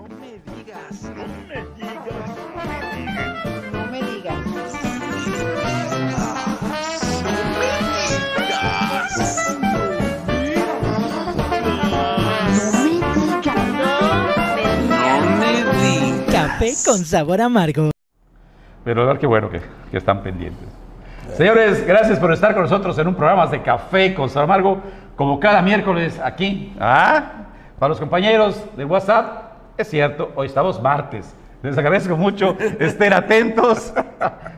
No me digas. No me digas. No me digas. Café con sabor amargo. Pero ver qué bueno que están pendientes. Señores, gracias por estar con nosotros en un programa de Café con sabor amargo, como cada miércoles aquí. Para los compañeros de WhatsApp, es cierto, hoy estamos martes. Les agradezco mucho, estén atentos.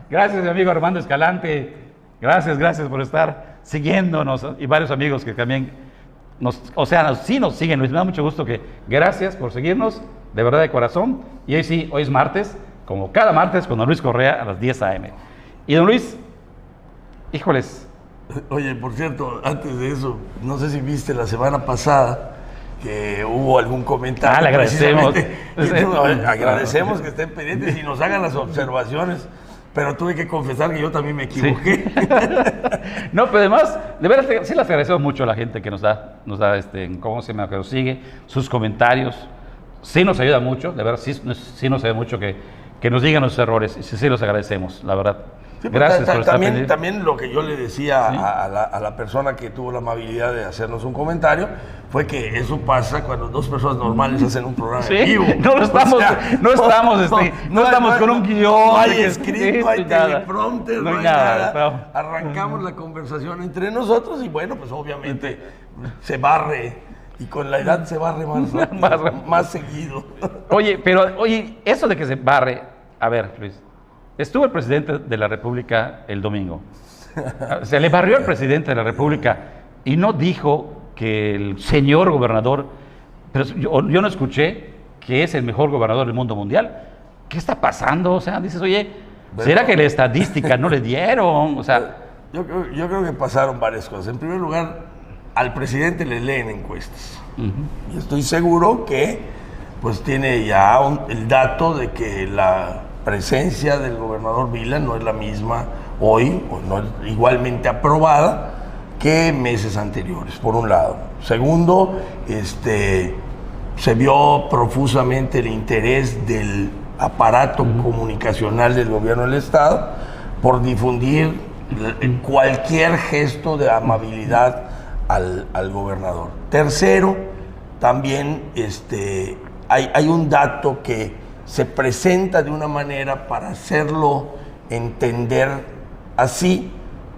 Gracias, mi amigo Armando Escalante. Gracias por estar siguiéndonos, y varios amigos que también sí nos siguen. Me da mucho gusto que gracias por seguirnos, de verdad, de corazón. Y hoy es martes, como cada martes, con don Luis Correa a las 10 a.m. Y don Luis, híjoles. Oye, por cierto, antes de eso, no sé si viste la semana pasada que hubo algún comentario. Le agradecemos. Agradecemos que estén pendientes y nos hagan las observaciones. Pero tuve que confesar que yo también me equivoqué. Sí. No, pero además, de verdad, sí les agradecemos mucho a la gente que nos da ¿cómo se llama? Que nos sigue, sus comentarios. Sí nos ayuda mucho, de verdad, sí nos ayuda mucho que nos digan los errores. Y sí los agradecemos, la verdad. Sí, gracias por estar pendiente. También lo que yo le decía, ¿sí?, a la persona que tuvo la amabilidad de hacernos un comentario fue que eso pasa cuando dos personas normales hacen un programa ¿sí? en vivo. No estamos con un guión. No hay escrito, no hay nada. teleprompter, no hay nada. Arrancamos la conversación entre nosotros y bueno, pues obviamente se barre. Y con la edad se barre más seguido. Oye, eso de que se barre, a ver, Luis, estuvo el presidente de la República el domingo. Se le barrió al presidente de la República y no dijo que el señor gobernador, pero yo no escuché que es el mejor gobernador del mundo mundial. ¿Qué está pasando? O sea, dices, oye, ¿será que la estadística no le dieron? O sea, yo creo que pasaron varias cosas. En primer lugar, al presidente le leen encuestas. Y estoy seguro que pues tiene ya el dato de que la presencia del gobernador Vila no es la misma hoy, o no es igualmente aprobada que meses anteriores, por un lado. Segundo, se vio profusamente el interés del aparato comunicacional del gobierno del Estado por difundir cualquier gesto de amabilidad al gobernador. Tercero, también hay un dato que se presenta de una manera para hacerlo entender así,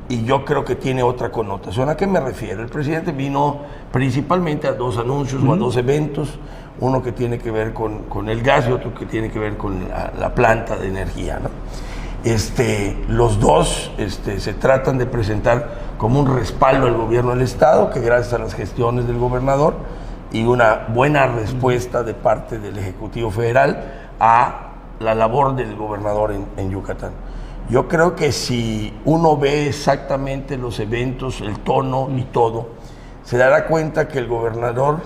y yo creo que tiene otra connotación. ¿A qué me refiero? El presidente vino principalmente a dos anuncios o a dos eventos, uno que tiene que ver con el gas y otro que tiene que ver con la planta de energía, ¿no? Los dos se tratan de presentar como un respaldo al gobierno del Estado, que gracias a las gestiones del gobernador y una buena respuesta de parte del Ejecutivo Federal a la labor del gobernador en Yucatán. Yo creo que si uno ve exactamente los eventos, el tono y todo, se dará cuenta que el gobernador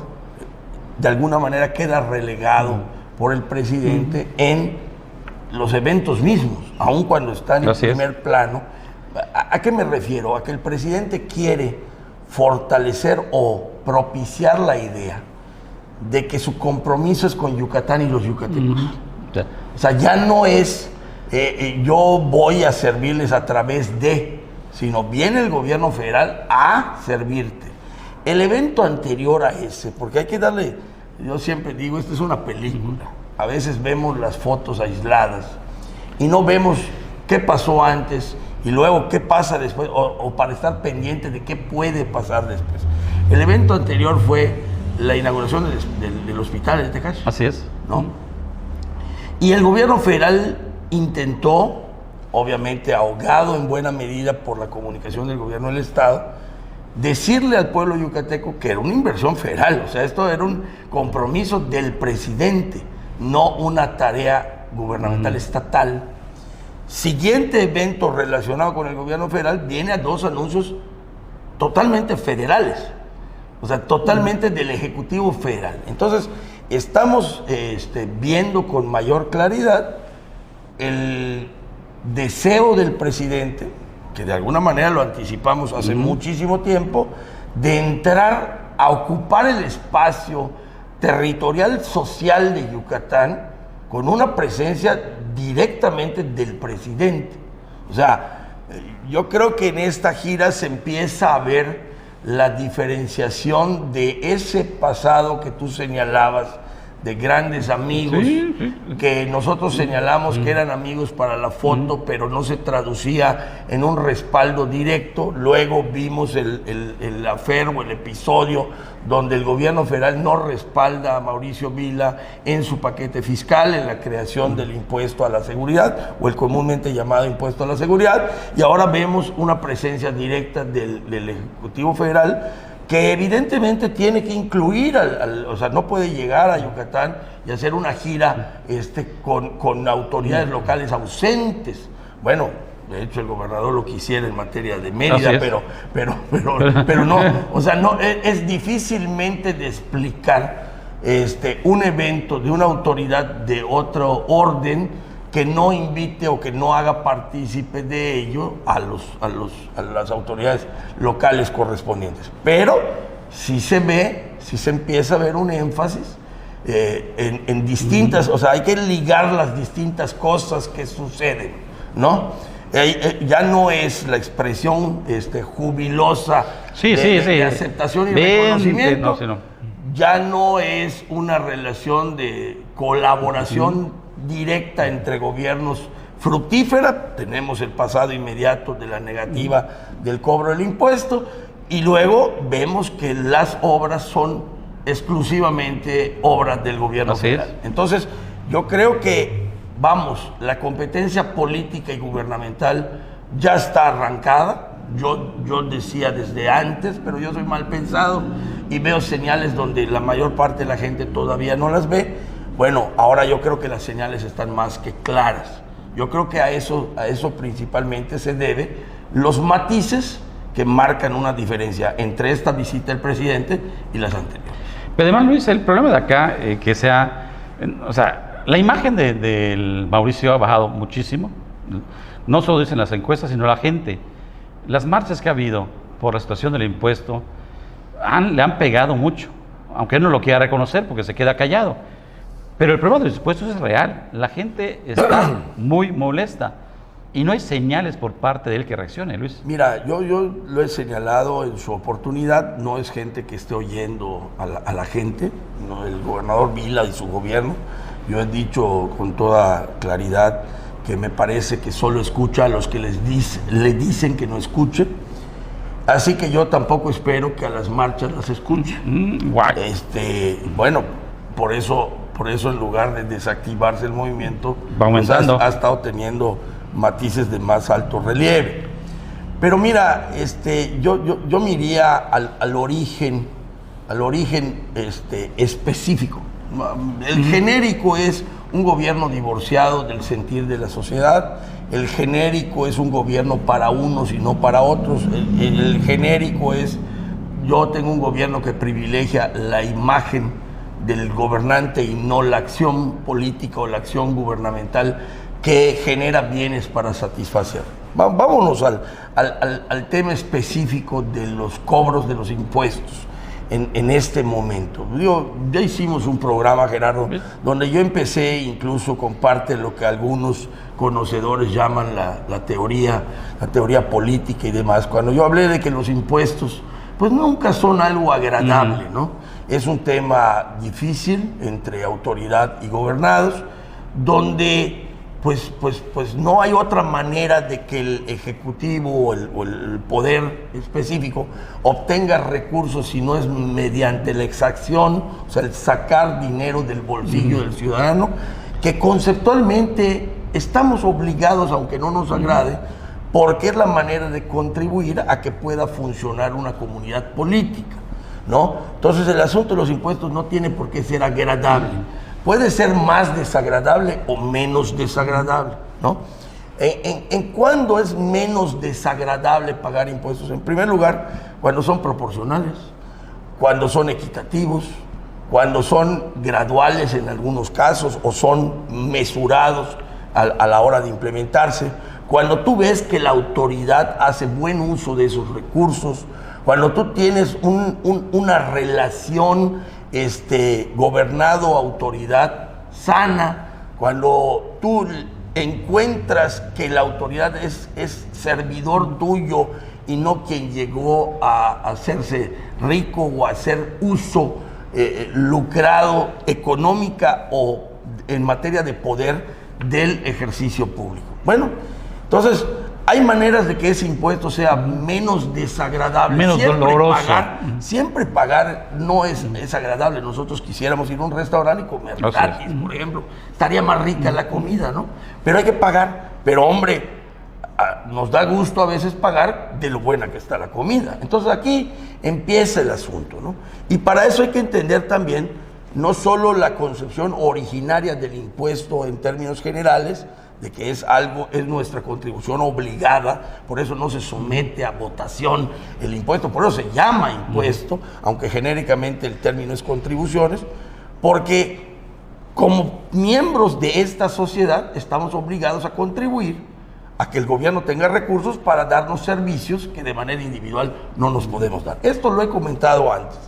de alguna manera queda relegado por el presidente en los eventos mismos, aun cuando está en el primer plano. ¿A qué me refiero? A que el presidente quiere fortalecer o propiciar la idea de que su compromiso es con Yucatán y los yucatecos. O sea, ya no es yo voy a servirles a través de, sino viene el gobierno federal a servirte. El evento anterior a ese, porque hay que darle, yo siempre digo, esta es una película. A veces vemos las fotos aisladas y no vemos qué pasó antes y luego qué pasa después, o para estar pendiente de qué puede pasar después. El evento anterior fue la inauguración del hospital de Texas. Así es. ¿No? Y el gobierno federal intentó, obviamente ahogado en buena medida por la comunicación del gobierno del Estado, decirle al pueblo yucateco que era una inversión federal. O sea, esto era un compromiso del presidente, no una tarea gubernamental estatal. Siguiente evento relacionado con el gobierno federal viene a dos anuncios totalmente federales, o sea, totalmente del Ejecutivo Federal. Entonces, estamos viendo con mayor claridad el deseo del presidente, que de alguna manera lo anticipamos hace muchísimo tiempo, de entrar a ocupar el espacio territorial social de Yucatán con una presencia directamente del presidente. O sea, yo creo que en esta gira se empieza a ver la diferenciación de ese pasado que tú señalabas, de grandes amigos, que nosotros señalamos que eran amigos para la foto, pero no se traducía en un respaldo directo. Luego vimos el affair o el episodio donde el gobierno federal no respalda a Mauricio Vila en su paquete fiscal, en la creación del impuesto a la seguridad, o el comúnmente llamado impuesto a la seguridad, y ahora vemos una presencia directa del Ejecutivo Federal, que evidentemente tiene que incluir, o sea, no puede llegar a Yucatán y hacer una gira con autoridades locales ausentes. Bueno, de hecho el gobernador lo quisiera en materia de Mérida, pero no, o sea, no, es difícilmente de explicar un evento de una autoridad de otro orden que no invite o que no haga partícipe de ello a las autoridades locales correspondientes. Pero sí se empieza a ver un énfasis en distintas, o sea, hay que ligar las distintas cosas que suceden, ¿no? Ya no es la expresión jubilosa de aceptación y reconocimiento, ya no es una relación de colaboración directa entre gobiernos fructífera. Tenemos el pasado inmediato de la negativa del cobro del impuesto, y luego vemos que las obras son exclusivamente obras del gobierno federal. Entonces, yo creo que, la competencia política y gubernamental ya está arrancada. Yo decía desde antes, pero yo soy mal pensado y veo señales donde la mayor parte de la gente todavía no las ve. Bueno, ahora yo creo que las señales están más que claras. Yo creo que a eso principalmente se debe los matices que marcan una diferencia entre esta visita del presidente y las anteriores. Pero además, Luis, el problema de acá, la imagen del Mauricio ha bajado muchísimo. No solo dicen las encuestas, sino la gente. Las marchas que ha habido por la situación del impuesto le han pegado mucho, aunque él no lo quiera reconocer porque se queda callado. Pero el problema de los impuestos es real. La gente está muy molesta y no hay señales por parte de él que reaccione, Luis. Mira, yo lo he señalado en su oportunidad. No es gente que esté oyendo a la gente, no, el gobernador Vila y su gobierno. Yo he dicho con toda claridad que me parece que solo escucha a los que le dicen que no escuche. Así que yo tampoco espero que a las marchas las escuche. Bueno, por eso en lugar de desactivarse el movimiento, pues ha estado teniendo matices de más alto relieve. Pero mira, yo me iría al origen específico. El genérico es un gobierno divorciado del sentir de la sociedad. El genérico es un gobierno para unos y no para otros. El genérico es: yo tengo un gobierno que privilegia la imagen del gobernante y no la acción política o la acción gubernamental que genera bienes para satisfacer. Vámonos al tema específico de los cobros de los impuestos en este momento. Ya hicimos un programa, Gerardo, donde yo empecé incluso con parte de lo que algunos conocedores llaman la teoría política y demás, cuando yo hablé de que los impuestos pues nunca son algo agradable, ¿no? Es un tema difícil entre autoridad y gobernados, donde pues no hay otra manera de que el Ejecutivo o el poder específico obtenga recursos si no es mediante la exacción, o sea, el sacar dinero del bolsillo del ciudadano, que conceptualmente estamos obligados, aunque no nos agrade, porque es la manera de contribuir a que pueda funcionar una comunidad política, ¿no? Entonces el asunto de los impuestos no tiene por qué ser agradable. Puede ser más desagradable o menos desagradable, ¿no? ¿En cuándo es menos desagradable pagar impuestos? En primer lugar, cuando son proporcionales, cuando son equitativos, cuando son graduales en algunos casos o son mesurados a la hora de implementarse, cuando tú ves que la autoridad hace buen uso de esos recursos, cuando tú tienes una relación gobernado autoridad sana, cuando tú encuentras que la autoridad es servidor tuyo y no quien llegó a hacerse rico o a hacer uso lucrado económica o en materia de poder del ejercicio público. Bueno, entonces hay maneras de que ese impuesto sea menos desagradable, menos doloroso. Siempre pagar no es agradable. Nosotros quisiéramos ir a un restaurante y comer gratis, por ejemplo. Estaría más rica la comida, ¿no? Pero hay que pagar. Pero hombre, nos da gusto a veces pagar de lo buena que está la comida. Entonces aquí empieza el asunto, ¿no? Y para eso hay que entender también no solo la concepción originaria del impuesto en términos generales, de que es nuestra contribución obligada, por eso no se somete a votación el impuesto, por eso se llama impuesto, aunque genéricamente el término es contribuciones, porque como miembros de esta sociedad estamos obligados a contribuir a que el gobierno tenga recursos para darnos servicios que de manera individual no nos podemos dar. Esto lo he comentado antes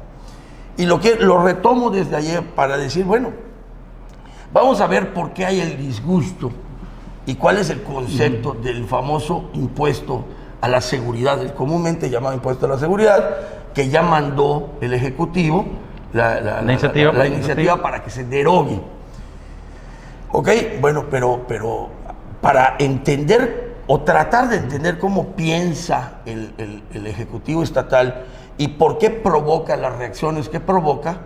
y lo retomo desde ayer para decir, bueno, vamos a ver por qué hay el disgusto y cuál es el concepto del famoso impuesto a la seguridad, el comúnmente llamado impuesto a la seguridad, que ya mandó el Ejecutivo la iniciativa para que se derogue. Ok, bueno, pero para entender o tratar de entender cómo piensa el Ejecutivo estatal y por qué provoca las reacciones que provoca,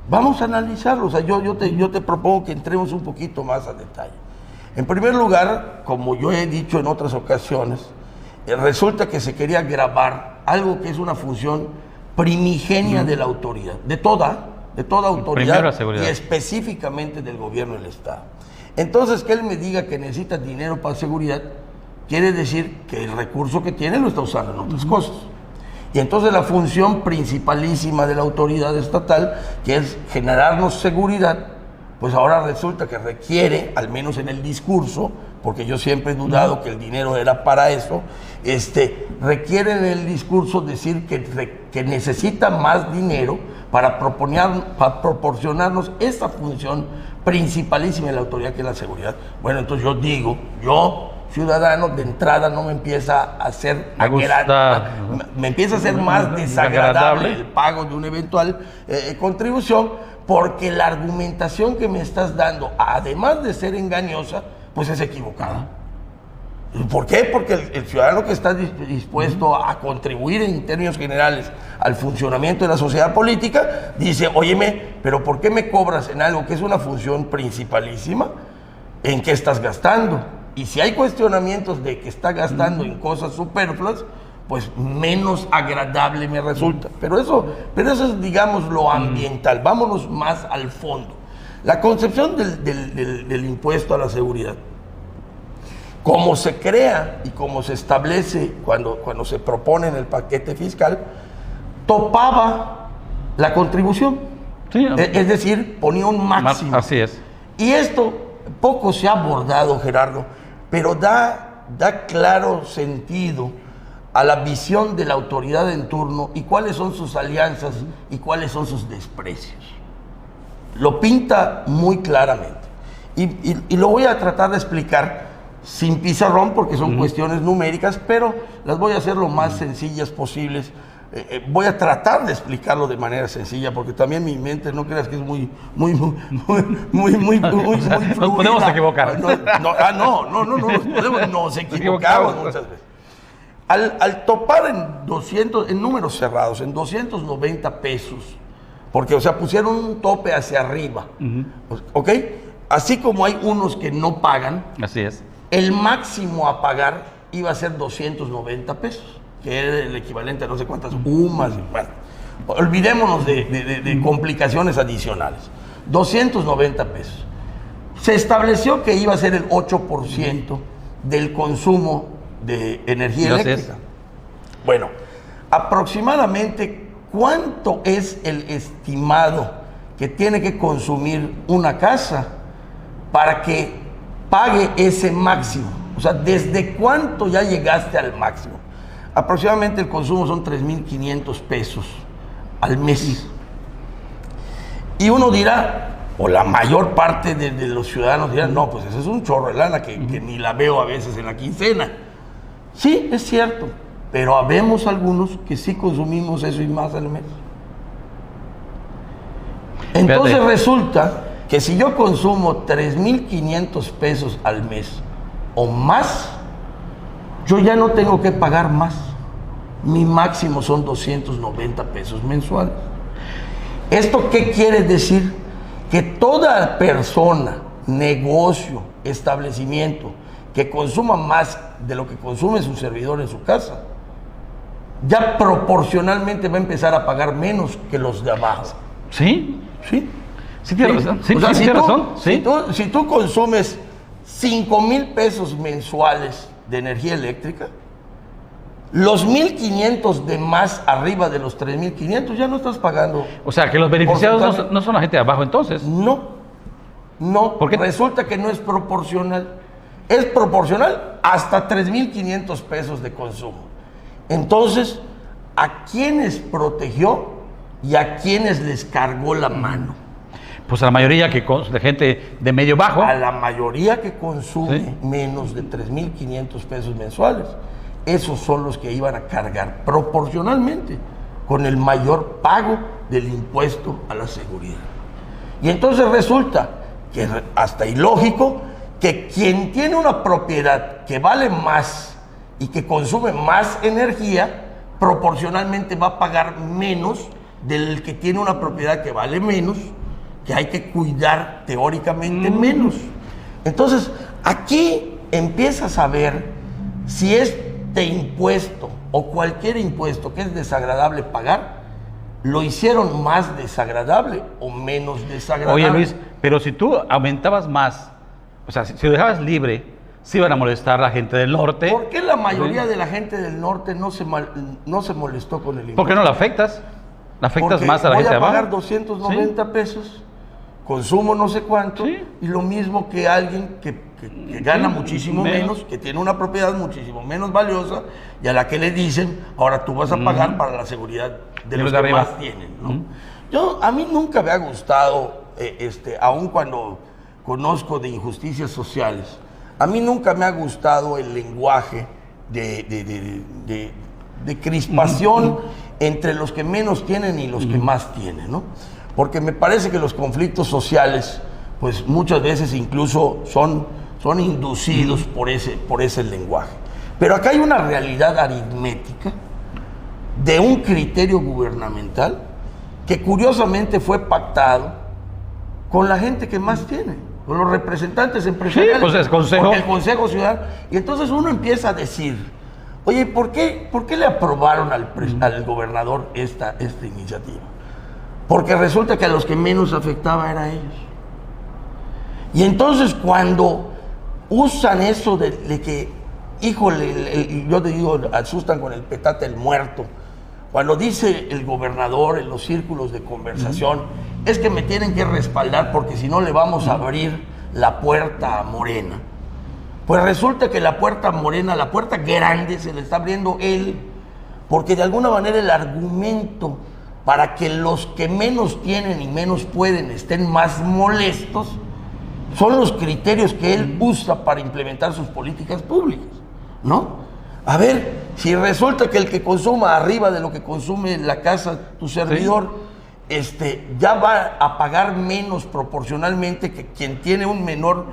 vamos a analizarlo. O sea, yo te propongo que entremos un poquito más a detalle. En primer lugar, como yo he dicho en otras ocasiones, resulta que se quería gravar algo que es una función primigenia de la autoridad, de toda autoridad y específicamente del gobierno del Estado. Entonces, que él me diga que necesita dinero para seguridad, quiere decir que el recurso que tiene lo está usando en otras cosas. Y entonces la función principalísima de la autoridad estatal, que es generarnos seguridad, pues ahora resulta que requiere, al menos en el discurso, porque yo siempre he dudado que el dinero era para eso, requiere en el discurso decir que necesita más dinero para proporcionarnos esa función principalísima de la autoridad, que es la seguridad. Bueno, entonces yo, ciudadano, de entrada no me empieza a hacer me empieza a ser más desagradable el pago de una eventual contribución, porque la argumentación que me estás dando, además de ser engañosa, pues es equivocada. ¿Por qué? Porque el ciudadano que está dispuesto a contribuir en términos generales al funcionamiento de la sociedad política, dice, óyeme, pero ¿por qué me cobras en algo que es una función principalísima? ¿En qué estás gastando? Y si hay cuestionamientos de que está gastando en cosas superfluas, pues menos agradable me resulta. Pero eso es, digamos, lo ambiental. Vámonos más al fondo. La concepción del impuesto a la seguridad, como se crea y como se establece cuando se propone en el paquete fiscal, topaba la contribución. Sí, es decir, ponía un máximo. Así es. Y esto poco se ha abordado, Gerardo, pero da claro sentido a la visión de la autoridad en turno y cuáles son sus alianzas y cuáles son sus desprecios. Lo pinta muy claramente. Y lo voy a tratar de explicar sin pizarrón, porque son cuestiones numéricas, pero las voy a hacer lo más sencillas posibles. Voy a tratar de explicarlo de manera sencilla, porque también mi mente, no creas que es muy nos podemos equivocar. Nos equivocamos muchas veces. Al topar en números cerrados, en 290 pesos, porque, o sea, pusieron un tope hacia arriba, ¿ok? Así como hay unos que no pagan, así es, el máximo a pagar iba a ser 290 pesos, que era el equivalente a no sé cuántas UMAS. Bueno, olvidémonos de complicaciones adicionales. 290 pesos. Se estableció que iba a ser el 8% del consumo de energía eléctrica. Bueno, aproximadamente, ¿cuánto es el estimado que tiene que consumir una casa para que pague ese máximo? O sea, ¿desde cuánto ya llegaste al máximo? Aproximadamente el consumo son 3,500 pesos al mes. Y uno dirá, o la mayor parte de los ciudadanos dirán, no, pues eso es un chorro de lana que ni la veo a veces en la quincena. Sí, es cierto, pero habemos algunos que sí consumimos eso y más al mes. Entonces Fíjate. Resulta que si yo consumo 3,500 pesos al mes o más, yo ya no tengo que pagar más. Mi máximo son 290 pesos mensuales. ¿Esto qué quiere decir? Que toda persona, negocio, establecimiento que consuma más de lo que consume su servidor en su casa, ya proporcionalmente va a empezar a pagar menos que los de abajo. ¿Sí? ¿Sí? Sí, tiene razón. Sí, O sea, sí, tiene razón. Sí. Si tú consumes 5,000 pesos mensuales de energía eléctrica, los 1,500 de más arriba de los 3,500 ya no estás pagando. O sea, que los beneficiados Porcentaje. no son la gente de abajo entonces. No, ¿Por qué? resulta que no es proporcional. Es proporcional hasta 3,500 pesos de consumo. Entonces, ¿a quiénes protegió y a quiénes les cargó la mano? Pues a la mayoría de gente de medio bajo. A la mayoría que consume Sí. menos de 3,500 pesos mensuales. Esos son los que iban a cargar proporcionalmente con el mayor pago del impuesto a la seguridad. Y entonces resulta que es hasta ilógico que quien tiene una propiedad que vale más y que consume más energía, proporcionalmente va a pagar menos del que tiene una propiedad que vale menos, que hay que cuidar teóricamente menos. Entonces, aquí empiezas a ver si este impuesto o cualquier impuesto que es desagradable pagar, lo hicieron más desagradable o menos desagradable. Oye, Luis, pero si tú aumentabas más, o sea, si lo dejabas libre, sí iban a molestar a la gente del norte. ¿Por qué la mayoría de la gente del norte no se molestó con el impuesto? ¿Por qué no la afectas? ¿La afectas Porque más a la voy gente de a pagar abajo? 290 pesos, consumo no sé cuánto, Sí. y lo mismo que alguien que gana muchísimo menos, que tiene una propiedad muchísimo menos valiosa, y a la que le dicen, ahora tú vas a pagar para la seguridad de los de que arriba. más tienen, ¿no? A mí nunca me ha gustado, aun cuando conozco de injusticias sociales, a mí nunca me ha gustado el lenguaje de crispación entre los que menos tienen y los que más tienen, ¿no? Porque me parece que los conflictos sociales, pues muchas veces incluso son inducidos por ese lenguaje. Pero acá hay una realidad aritmética de un criterio gubernamental que curiosamente fue pactado con la gente que más tiene, con los representantes empresariales. Sí, pues el Consejo. Porque el Consejo Ciudadano. Y entonces uno empieza a decir, oye, ¿por qué le aprobaron al gobernador esta iniciativa? Porque resulta que a los que menos afectaba era a ellos. Y entonces cuando usan eso de que, híjole, yo te digo, asustan con el petate el muerto. Cuando dice el gobernador en los círculos de conversación, es que me tienen que respaldar porque si no le vamos a abrir la puerta a Morena. Pues resulta que la puerta a Morena, la puerta grande, se le está abriendo él, porque de alguna manera el argumento para que los que menos tienen y menos pueden estén más molestos son los criterios que él usa para implementar sus políticas públicas, ¿no? A ver, si resulta que el que consuma arriba de lo que consume en la casa tu servidor, ya va a pagar menos proporcionalmente que quien tiene un menor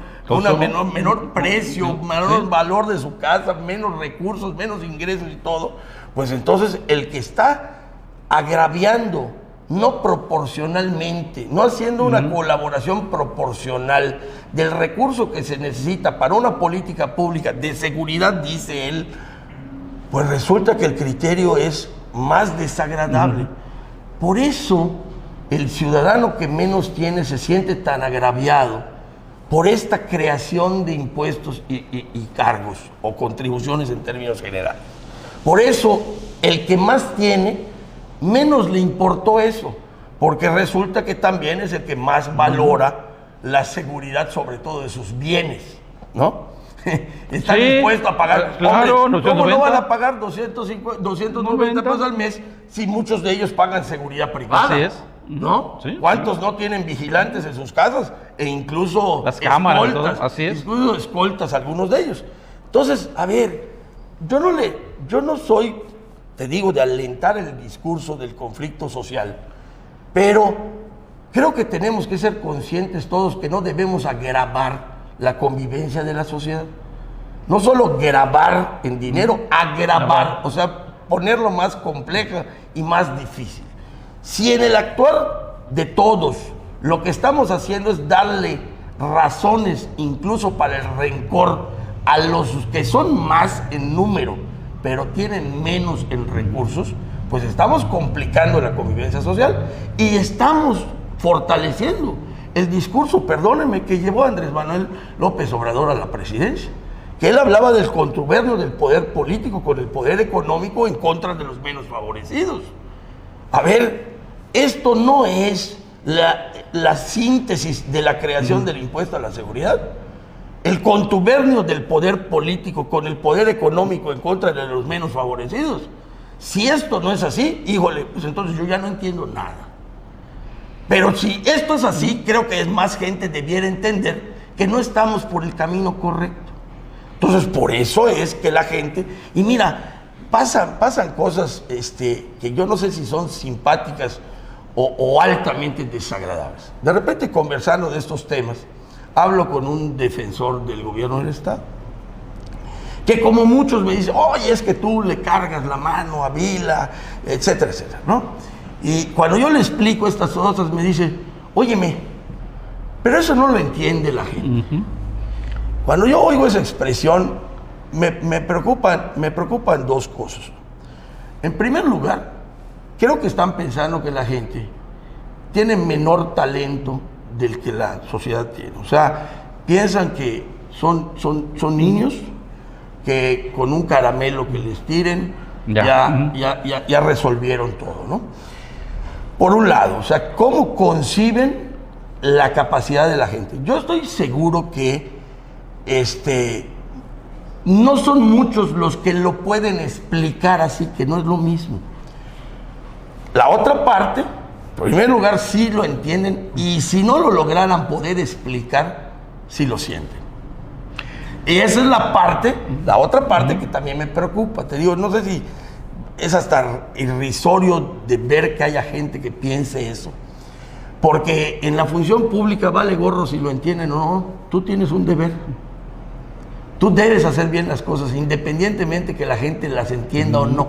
precio, menor valor de su casa, menos recursos, menos ingresos y todo, pues entonces el que está agraviando no proporcionalmente, no haciendo una colaboración proporcional del recurso que se necesita para una política pública de seguridad, dice él, pues resulta que el criterio es más desagradable. Por eso el ciudadano que menos tiene se siente tan agraviado por esta creación de impuestos y cargos o contribuciones en términos generales. Por eso el que más tiene, menos le importó eso, porque resulta que también es el que más valora la seguridad, sobre todo de sus bienes, ¿no? Están dispuestos a pagar. Claro, Hombre, ¿cómo 290? no van a pagar 290 pesos al mes si muchos de ellos pagan seguridad privada? Así es. ¿no? Sí, ¿Cuántos no tienen vigilantes en sus casas? E incluso las cámaras, escoltas, todo, así es. incluso escoltas, algunos de ellos. Entonces, a ver, yo no soy, te digo, de alentar el discurso del conflicto social, pero creo que tenemos que ser conscientes todos que no debemos agravar la convivencia de la sociedad. No solo grabar en dinero, agravar, o sea, ponerlo más compleja y más difícil. Si en el actuar de todos lo que estamos haciendo es darle razones incluso para el rencor a los que son más en número, pero tienen menos en recursos, pues estamos complicando la convivencia social y estamos fortaleciendo el discurso, perdónenme, que llevó a Andrés Manuel López Obrador a la presidencia, que él hablaba del contubernio del poder político con el poder económico en contra de los menos favorecidos. A ver, esto no es la síntesis de la creación del impuesto a la seguridad. El contubernio del poder político con el poder económico en contra de los menos favorecidos. Si esto no es así, híjole, pues entonces yo ya no entiendo nada. Pero si esto es así, creo que más gente debiera entender que no estamos por el camino correcto. Entonces, por eso es que la gente... Y mira, pasan cosas que yo no sé si son simpáticas o altamente desagradables. De repente, conversando de estos temas, hablo con un defensor del gobierno del Estado, que como muchos me dicen, oye, es que tú le cargas la mano a Vila, etcétera, etcétera, ¿no? Y cuando yo le explico estas cosas, me dice, óyeme, pero eso no lo entiende la gente. Cuando yo oigo esa expresión, me preocupan dos cosas. En primer lugar, creo que están pensando que la gente tiene menor talento del que la sociedad tiene. O sea, piensan que son niños que con un caramelo que les tiren ya resolvieron todo, ¿no? Por un lado, o sea, ¿cómo conciben la capacidad de la gente? Yo estoy seguro que no son muchos los que lo pueden explicar así, que no es lo mismo. La otra parte, en primer lugar, sí lo entienden, y si no lo lograran poder explicar, sí lo sienten. Y esa es la otra parte que también me preocupa. Te digo, no sé si es hasta irrisorio de ver que haya gente que piense eso. Porque en la función pública vale gorro si lo entienden o no. Tú tienes un deber. Tú debes hacer bien las cosas, independientemente que la gente las entienda o no.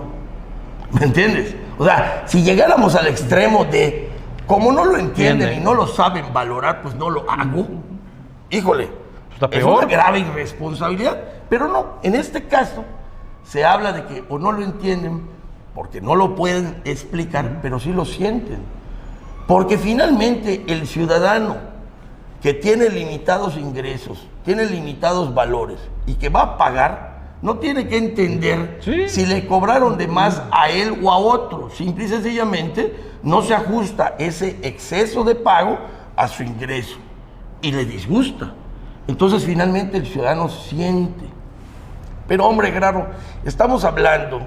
¿Me entiendes? O sea, si llegáramos al extremo de, como no lo entienden y no lo saben valorar, pues no lo hago. Híjole, es una grave irresponsabilidad. Pero no, en este caso, se habla de que o no lo entienden, porque no lo pueden explicar, pero sí lo sienten. Porque finalmente el ciudadano que tiene limitados ingresos, tiene limitados valores y que va a pagar, no tiene que entender si le cobraron de más a él o a otro. Simple y sencillamente no se ajusta ese exceso de pago a su ingreso y le disgusta. Entonces finalmente el ciudadano siente. Pero hombre, claro, estamos hablando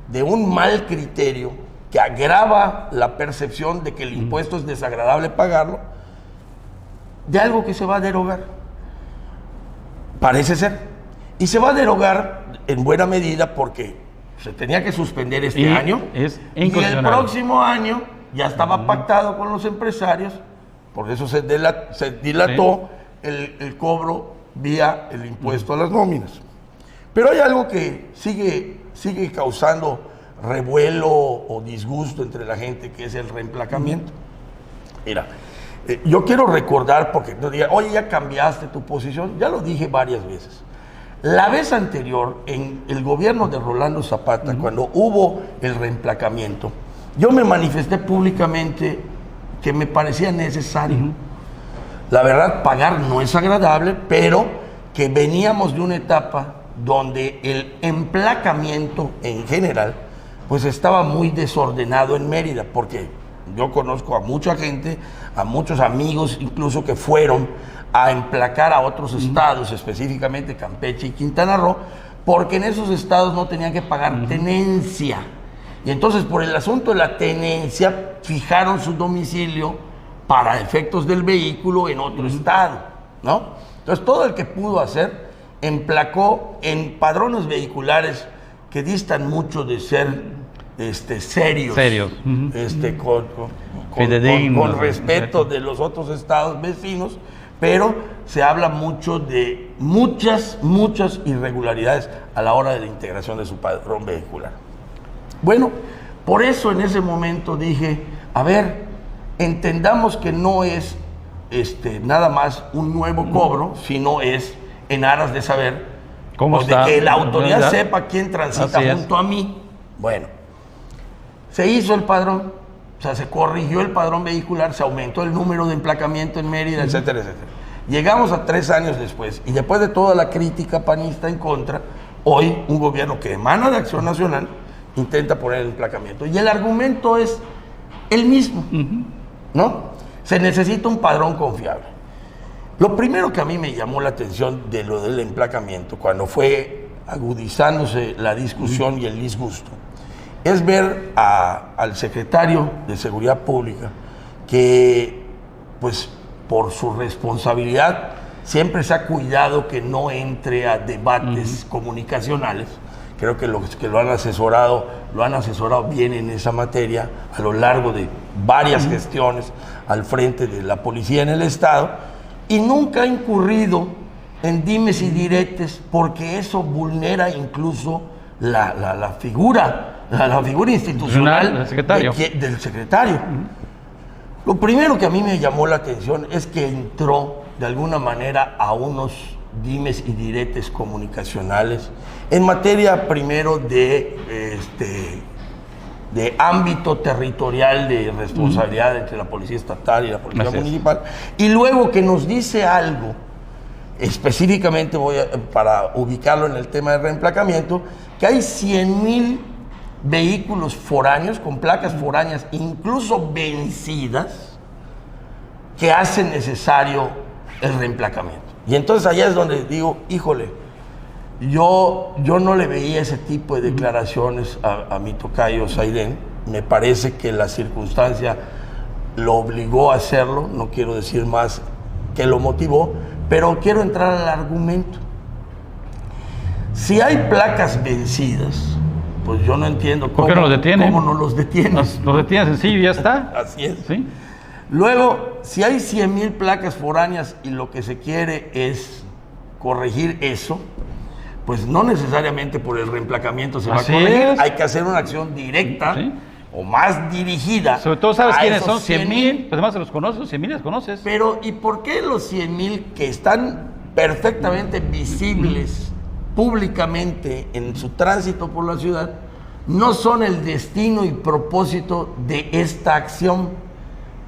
de un mal criterio que agrava la percepción de que el impuesto es desagradable pagarlo, de algo que se va a derogar. Parece ser. Y se va a derogar en buena medida porque se tenía que suspender este año. Y el próximo año ya estaba pactado con los empresarios, por eso se dilató el cobro vía el impuesto a las nóminas. Pero hay algo que sigue causando revuelo o disgusto entre la gente, que es el reemplacamiento. Mira, yo quiero recordar, porque no digan, oye, ya cambiaste tu posición, ya lo dije varias veces. La vez anterior, en el gobierno de Rolando Zapata, cuando hubo el reemplacamiento, yo me manifesté públicamente que me parecía necesario. La verdad, pagar no es agradable, pero que veníamos de una etapa donde el emplacamiento en general pues estaba muy desordenado en Mérida, porque yo conozco a mucha gente, a muchos amigos incluso que fueron a emplacar a otros estados, específicamente Campeche y Quintana Roo, porque en esos estados no tenían que pagar tenencia. Y entonces, por el asunto de la tenencia, fijaron su domicilio para efectos del vehículo en otro estado, ¿no? Entonces, todo el que pudo hacer, emplacó en padrones vehiculares que distan mucho de ser serios. Con respeto de los otros estados vecinos, pero se habla mucho de muchas irregularidades a la hora de la integración de su padrón vehicular. Bueno, por eso en ese momento dije, a ver, entendamos que no es nada más un nuevo cobro, sino es en aras de saber ¿cómo está? De que la autoridad sepa quién transita junto a mí. Bueno, se hizo el padrón, o sea, se corrigió el padrón vehicular, se aumentó el número de emplacamiento en Mérida, etcétera, etcétera. Llegamos a 3 años después, y después de toda la crítica panista en contra, hoy un gobierno que emana de Acción Nacional intenta poner el emplacamiento. Y el argumento es el mismo, ¿no? Se necesita un padrón confiable. Lo primero que a mí me llamó la atención de lo del emplacamiento, cuando fue agudizándose la discusión y el disgusto, es ver al secretario de Seguridad Pública que, pues, por su responsabilidad, siempre se ha cuidado que no entre a debates comunicacionales. Creo que los que lo han asesorado bien en esa materia a lo largo de varias gestiones al frente de la policía en el Estado, y nunca ha incurrido en dimes y diretes, porque eso vulnera incluso la figura institucional del secretario. Lo primero que a mí me llamó la atención es que entró de alguna manera a unos dimes y diretes comunicacionales en materia primero de ámbito territorial de responsabilidad entre la policía estatal y la policía municipal, y luego que nos dice algo específicamente, para ubicarlo en el tema de reemplacamiento, que hay 100,000 vehículos foráneos con placas foráneas, incluso vencidas, que hacen necesario el reemplacamiento. Y entonces allá es donde digo, híjole, yo no le veía ese tipo de declaraciones a mi tocayo Saidén. Me parece que la circunstancia lo obligó a hacerlo, no quiero decir más que lo motivó, pero quiero entrar al argumento. Si hay placas vencidas, pues yo no entiendo ¿por qué no los detienen? ¿Cómo no los detienen? Los detienen sencillo y ya está. Así es. ¿Sí? Luego, si hay 100,000 placas foráneas y lo que se quiere es corregir eso, pues no necesariamente por el reemplacamiento se va a corregir. Hay que hacer una acción directa o más dirigida. Sobre todo, ¿sabes quiénes son? 100,000. Pues además se los conoces, 100,000 los conoces. Pero, ¿y por qué los 100,000 que están perfectamente visibles públicamente en su tránsito por la ciudad no son el destino y propósito de esta acción?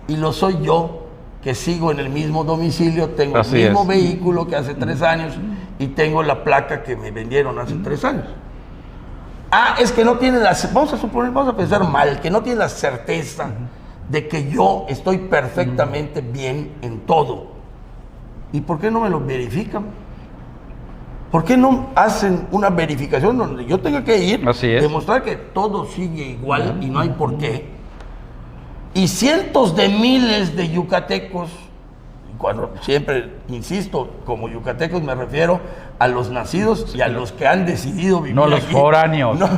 Y lo soy yo, que sigo en el mismo domicilio, tengo el mismo vehículo que hace 3 años y tengo la placa que me vendieron hace 3 años. Es que no tiene vamos a pensar mal, que no tiene la certeza de que yo estoy perfectamente bien en todo. ¿Y por qué no me lo verifican? ¿Por qué no hacen una verificación donde yo tenga que ir, demostrar que todo sigue igual y no hay por qué? Y cientos de miles de yucatecos, cuando siempre insisto, como yucatecos me refiero a los nacidos y a los que han decidido vivir aquí. No los foráneos. No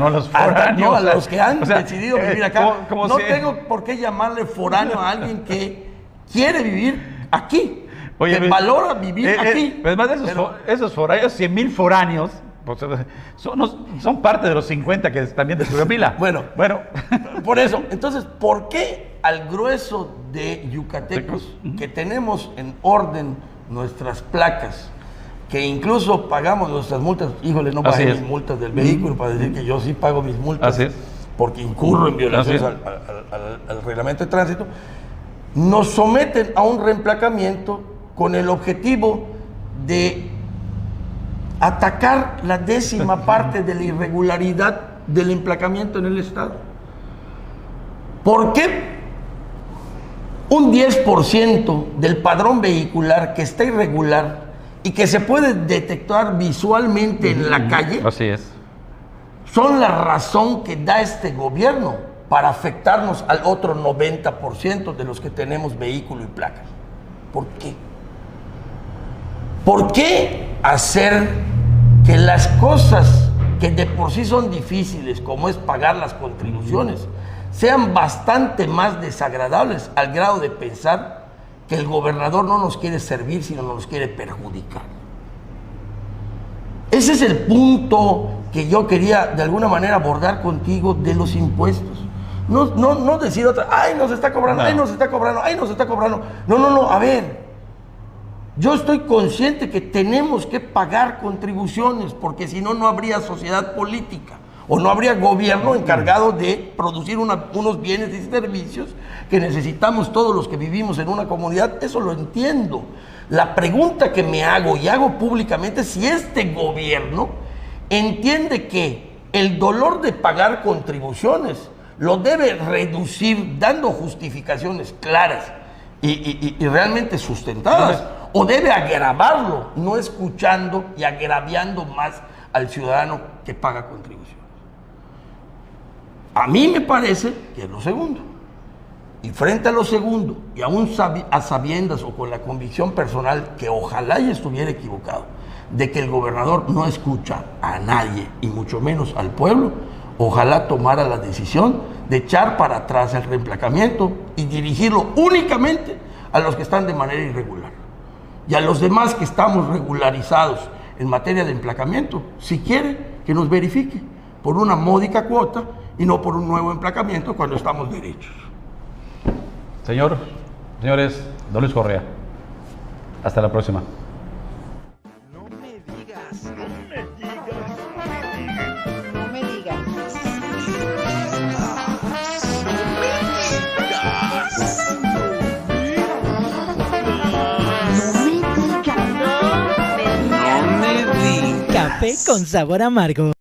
los foráneos. A los que han decidido vivir acá. No tengo por qué llamarle foráneo a alguien que quiere vivir aquí. Oye, que valora vivir aquí. Además de esos foráneos, 100,000 foráneos, pues, son parte de los 50 que también descubrió Mila. Bueno, por eso. Entonces, ¿por qué al grueso de yucatecos que tenemos en orden nuestras placas, que incluso pagamos nuestras multas? Híjole, no pagué mis multas del vehículo para decir que yo sí pago mis multas porque incurro en violaciones al reglamento de tránsito, nos someten a un reemplacamiento con el objetivo de atacar la 10ª parte de la irregularidad del emplacamiento en el Estado? ¿Por qué un 10% del padrón vehicular que está irregular y que se puede detectar visualmente en la calle son la razón que da este gobierno para afectarnos al otro 90% de los que tenemos vehículo y placas. ¿Por qué? ¿Por qué hacer que las cosas que de por sí son difíciles, como es pagar las contribuciones, sean bastante más desagradables al grado de pensar que el gobernador no nos quiere servir, sino nos quiere perjudicar? Ese es el punto que yo quería de alguna manera abordar contigo de los impuestos. No decir otra, ay, nos está cobrando, ay, nos está cobrando, ay, nos está cobrando. No, a ver. Yo estoy consciente que tenemos que pagar contribuciones, porque si no, no habría sociedad política o no habría gobierno encargado de producir unos bienes y servicios que necesitamos todos los que vivimos en una comunidad. Eso lo entiendo. La pregunta que me hago y hago públicamente es si este gobierno entiende que el dolor de pagar contribuciones lo debe reducir dando justificaciones claras y realmente sustentadas, o debe agravarlo, no escuchando y agraviando más al ciudadano que paga contribuciones. A mí me parece que es lo segundo. Y frente a lo segundo, y aún a sabiendas o con la convicción personal que ojalá y estuviera equivocado, de que el gobernador no escucha a nadie, y mucho menos al pueblo, ojalá tomara la decisión de echar para atrás el reemplacamiento y dirigirlo únicamente a los que están de manera irregular. Y a los demás que estamos regularizados en materia de emplacamiento, si quiere, que nos verifique por una módica cuota y no por un nuevo emplacamiento cuando estamos derechos. Señores, don Luis Correa, hasta la próxima. No me digas. No me digas. Café con sabor amargo.